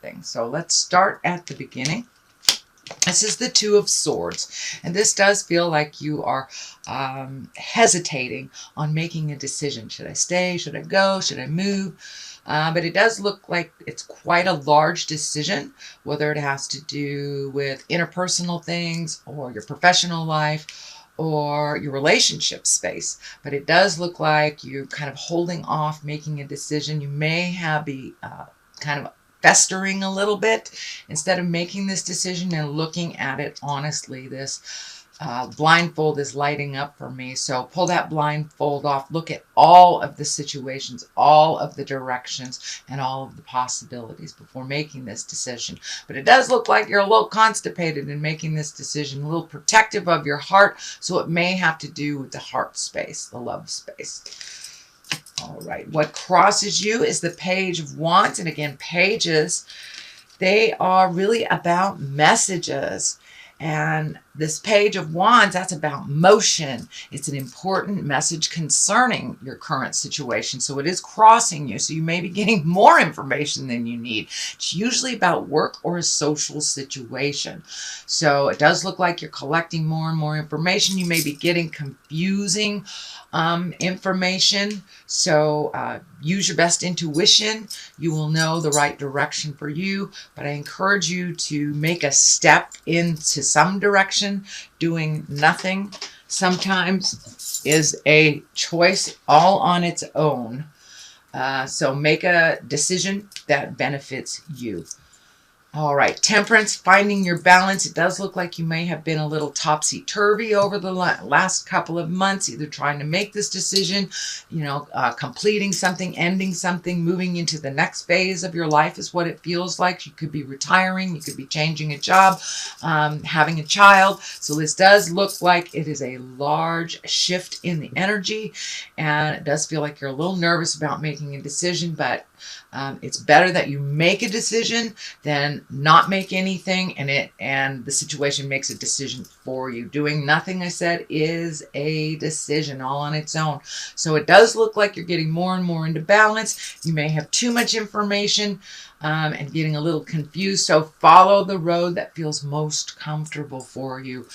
things. So let's start at the beginning. This is the Two of Swords, and this does feel like you are hesitating on making a decision. Should I stay? Should I go? Should I move? But it does look like it's quite a large decision, whether it has to do with interpersonal things or your professional life or your relationship space. But it does look like you're kind of holding off making a decision. You may have be kind of festering a little bit instead of making this decision and looking at it honestly. This blindfold is lighting up for me. So pull that blindfold off. Look at all of the situations, all of the directions, and all of the possibilities before making this decision. But it does look like you're a little constipated in making this decision, a little protective of your heart. So it may have to do with the heart space, the love space. All right, what crosses you is the Page of Wands. And again, pages, they are really about messages. And this Page of Wands, that's about motion. It's an important message concerning your current situation. So it is crossing you. So you may be getting more information than you need. It's usually about work or a social situation. So it does look like you're collecting more and more information. You may be getting confusing information. So use your best intuition. You will know the right direction for you. But I encourage you to make a step into some direction. Doing nothing sometimes is a choice all on its own. So make a decision that benefits you. All right, Temperance, finding your balance. It does look like you may have been a little topsy-turvy over the last couple of months, either trying to make this decision, completing something, ending something, moving into the next phase of your life is what it feels like. You could be retiring, you could be changing a job, having a child. So this does look like it is a large shift in the energy, and it does feel like you're a little nervous about making a decision, but it's better that you make a decision than not make anything and the situation makes a decision for you. Doing nothing, I said, is a decision all on its own. So it does look like you're getting more and more into balance. You may have too much information and getting a little confused. So follow the road that feels most comfortable for you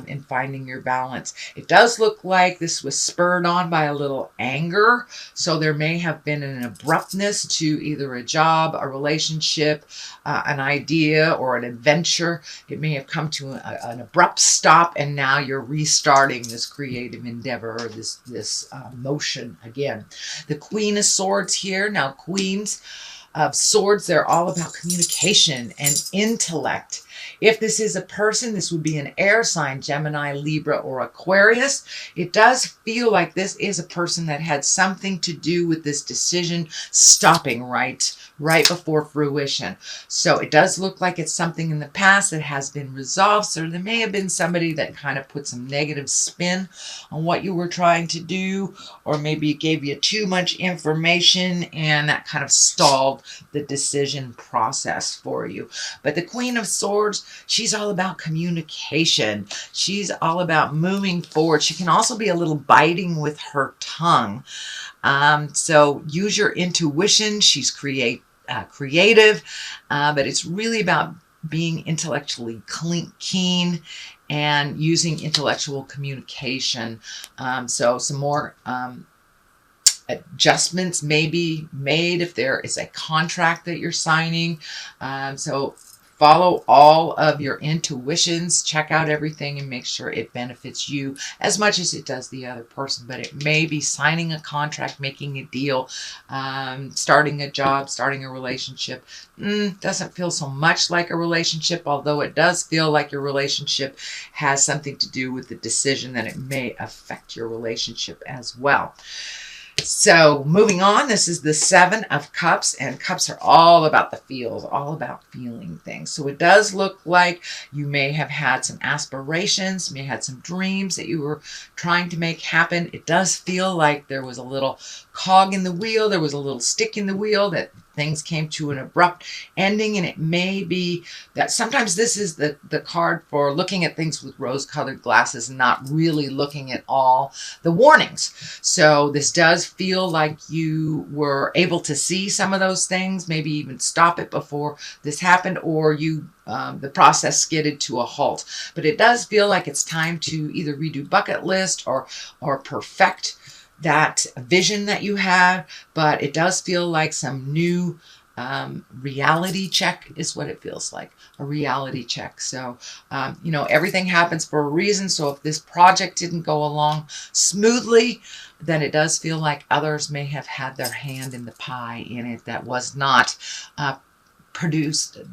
in finding your balance. It does look like this was spurred on by a little anger. So there may have been an abruptness to either a job, a relationship, an idea, or an adventure. It may have come to an abrupt stop, and now you're restarting this creative endeavor or this motion again. The Queen of Swords here. Now, Queens of Swords, they're all about communication and intellect. If this is a person, this would be an air sign, Gemini, Libra, or Aquarius. It does feel like this is a person that had something to do with this decision stopping right before fruition. So it does look like it's something in the past that has been resolved. So there may have been somebody that kind of put some negative spin on what you were trying to do, or maybe it gave you too much information and that kind of stalled the decision process for you. But the Queen of Swords, she's all about communication. She's all about moving forward. She can also be a little biting with her tongue. So use your intuition. She's creative, but it's really about being intellectually keen and using intellectual communication. So some more adjustments may be made if there is a contract that you're signing. So follow all of your intuitions, check out everything and make sure it benefits you as much as it does the other person. But it may be signing a contract, making a deal, starting a job, starting a relationship. Doesn't feel so much like a relationship, although it does feel like your relationship has something to do with the decision that it may affect your relationship as well. So moving on, this is the Seven of Cups, and cups are all about the feels, all about feeling things. So it does look like you may have had some aspirations, may have had some dreams that you were trying to make happen. It does feel like there was a little cog in the wheel. There was a little stick in the wheel that things came to an abrupt ending, and it may be that sometimes this is the card for looking at things with rose-colored glasses and not really looking at all the warnings. So this does feel like you were able to see some of those things, maybe even stop it before this happened, or you the process skidded to a halt. But it does feel like it's time to either redo bucket list or perfect that vision that you have. But it does feel like some new reality check is what it feels like, a reality check. So, you know, everything happens for a reason. So if this project didn't go along smoothly, then it does feel like others may have had their hand in the pie in it that was not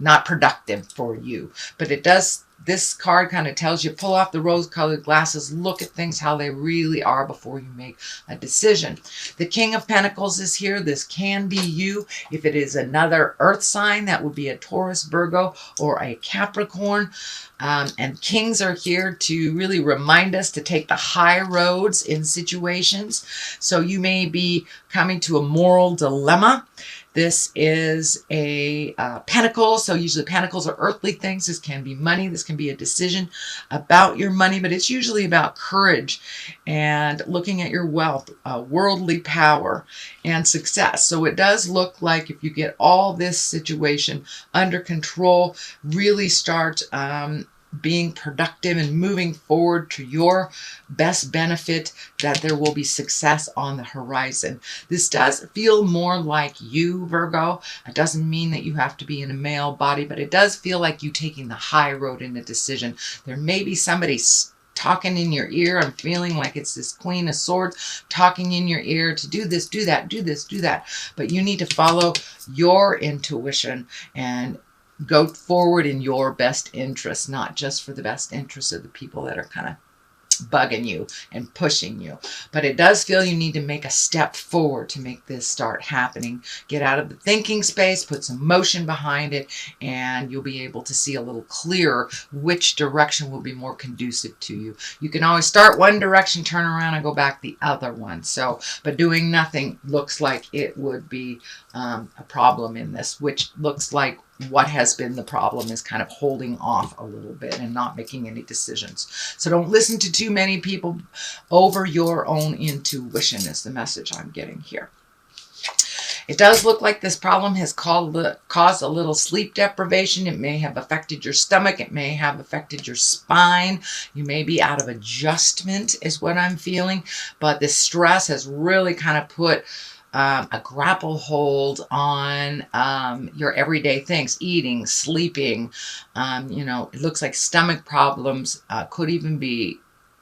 not productive for you. But it does, this card kind of tells you, pull off the rose-colored glasses, look at things how they really are before you make a decision. The King of Pentacles is here. This can be you. If it is another earth sign, that would be a Taurus, Virgo, or a Capricorn. And kings are here to really remind us to take the high roads in situations. So you may be coming to a moral dilemma. This is a pentacle. So usually pentacles are earthly things. This can be money. This can be a decision about your money, but it's usually about courage and looking at your wealth, worldly power, and success. So it does look like if you get all this situation under control, really start being productive and moving forward to your best benefit, that there will be success on the horizon. This does feel more like you, Virgo. It doesn't mean that you have to be in a male body, but it does feel like you taking the high road in a decision. There may be somebody talking in your ear. I'm feeling like it's this Queen of Swords talking in your ear to do this, do that, do this, do that. But you need to follow your intuition and go forward in your best interest, not just for the best interest of the people that are kind of bugging you and pushing you. But it does feel you need to make a step forward to make this start happening. Get out of the thinking space, put some motion behind it, and you'll be able to see a little clearer which direction will be more conducive to you. You can always start one direction, turn around, and go back the other one. So, but doing nothing looks like it would be a problem in this, which looks like what has been the problem is kind of holding off a little bit and not making any decisions. So don't listen to too many people over your own intuition is the message I'm getting here. It does look like this problem has caused a little sleep deprivation. It may have affected your stomach. It may have affected your spine. You may be out of adjustment is what I'm feeling. But this stress has really kind of put a grapple hold on your everyday things, eating, sleeping. You know, it looks like stomach problems, could even be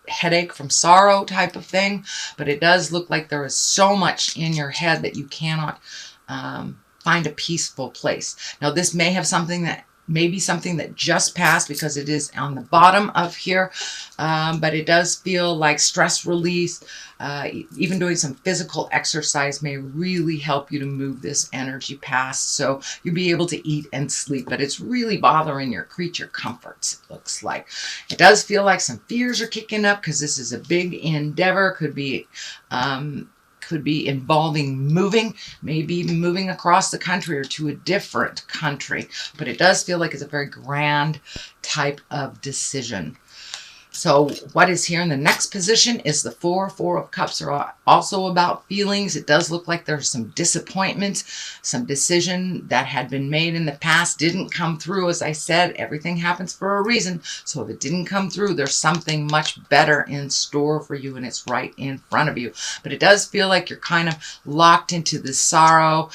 headache from sorrow type of thing. But it does look like there is so much in your head that you cannot find a peaceful place. Now, this may have something that maybe something that just passed because it is on the bottom of here, but it does feel like stress release. Even doing some physical exercise may really help you to move this energy past, so you'll be able to eat and sleep, but it's really bothering your creature comforts, it looks like. It does feel like some fears are kicking up because this is a big endeavor. Could be involving moving, maybe even moving across the country or to a different country. But it does feel like it's a very grand type of decision. So what is here in the next position is the Four of Cups are also about feelings. It does look like there's some disappointment, some decision that had been made in the past didn't come through. As I said, everything happens for a reason. So if it didn't come through, there's something much better in store for you, and it's right in front of you. But it does feel like you're kind of locked into this sorrow,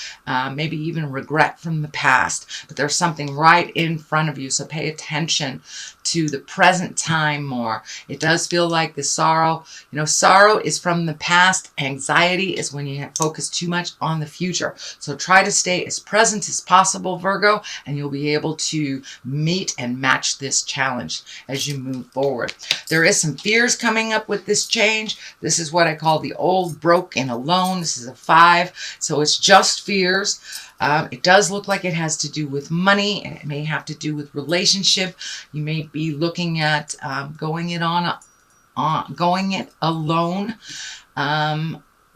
maybe even regret from the past. But there's something right in front of you. So pay attention to the present time more. It does feel like the sorrow, you know, sorrow is from the past. Anxiety is when you focus too much on the future. So try to stay as present as possible, Virgo, and you'll be able to meet and match this challenge as you move forward. There is some fears coming up with this change. This is what I call the old, broke, and alone. This is a 5, so it's just fears. It does look like it has to do with money, and it may have to do with relationship. You may be looking at going it alone.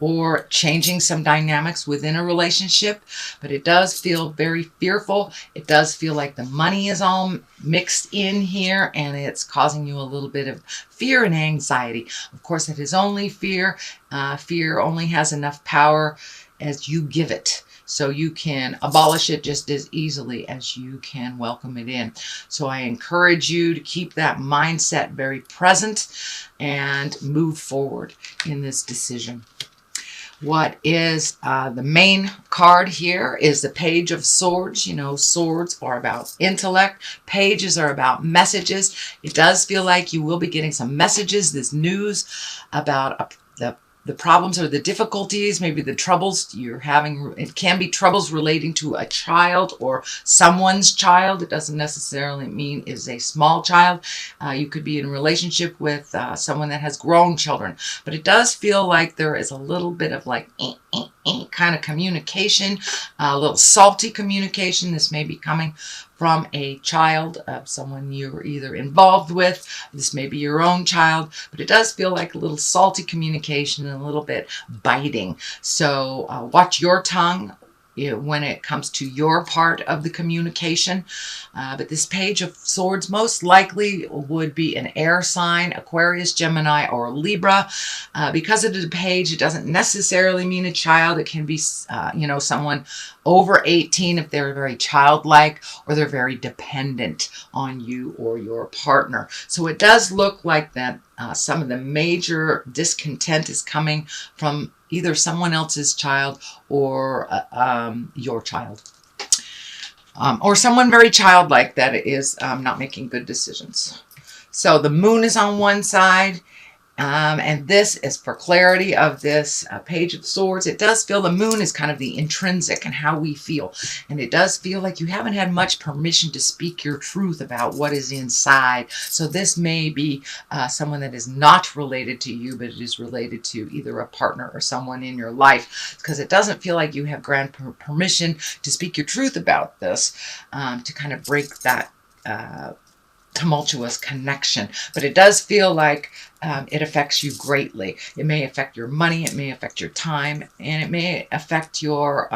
or changing some dynamics within a relationship, but it does feel very fearful. It does feel like the money is all mixed in here, and it's causing you a little bit of fear and anxiety. Of course, it is only fear. Fear only has enough power as you give it. So you can abolish it just as easily as you can welcome it in. So I encourage you to keep that mindset very present and move forward in this decision. What is the main card here is the Page of Swords. You know, swords are about intellect. Pages are about messages. It does feel like you will be getting some messages, this news about the problems or the difficulties, maybe the troubles you're having. It can be troubles relating to a child or someone's child. It doesn't necessarily mean is a small child. You could be in a relationship with someone that has grown children. But it does feel like there is a little bit of like kind of communication, a little salty communication. This may be coming from a child of someone you're either involved with. This may be your own child, but it does feel like a little salty communication and a little bit biting. So watch your tongue when it comes to your part of the communication. But this Page of Swords most likely would be an air sign, Aquarius, Gemini, or Libra. Because it is a page, it doesn't necessarily mean a child. It can be, someone over 18 if they're very childlike or they're very dependent on you or your partner. So it does look like that some of the major discontent is coming from either someone else's child or your child. Or someone very childlike that is not making good decisions. So the moon is on one side. And this is for clarity of this Page of Swords. It does feel the moon is kind of the intrinsic and how we feel. And it does feel like you haven't had much permission to speak your truth about what is inside. So this may be someone that is not related to you, but it is related to either a partner or someone in your life. Because it doesn't feel like you have grant permission to speak your truth about this, to kind of break that tumultuous connection. But it does feel like it affects you greatly. It may affect your money, it may affect your time, and it may affect your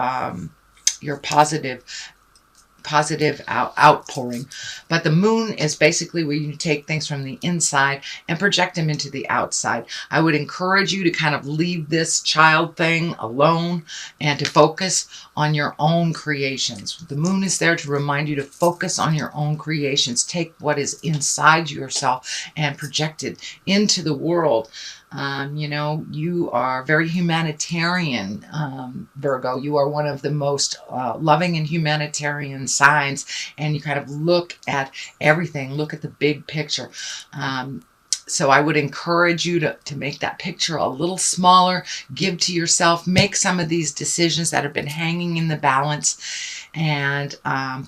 positive outpouring. But the moon is basically where you take things from the inside and project them into the outside. I would encourage you to kind of leave this child thing alone and to focus on your own creations. The moon is there to remind you to focus on your own creations. Take what is inside yourself and project it into the world. You are very humanitarian, Virgo. You are one of the most loving and humanitarian signs, and you kind of look at everything, look at the big picture. So I would encourage you to make that picture a little smaller, give to yourself, make some of these decisions that have been hanging in the balance, and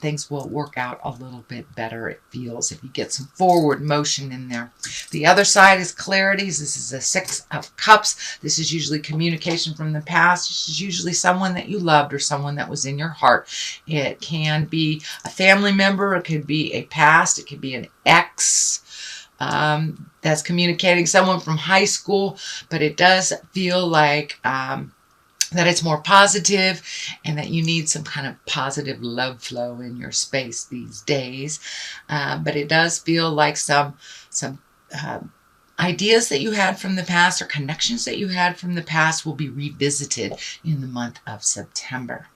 things will work out a little bit better, it feels, if you get some forward motion in there. The other side is clarities. This is a Six of Cups. This is usually communication from the past. This is usually someone that you loved or someone that was in your heart. It can be a family member. It could be a past. It could be an ex. That's communicating someone from high school, but it does feel like that it's more positive and that you need some kind of positive love flow in your space these days. But it does feel like some ideas that you had from the past or connections that you had from the past will be revisited in the month of September.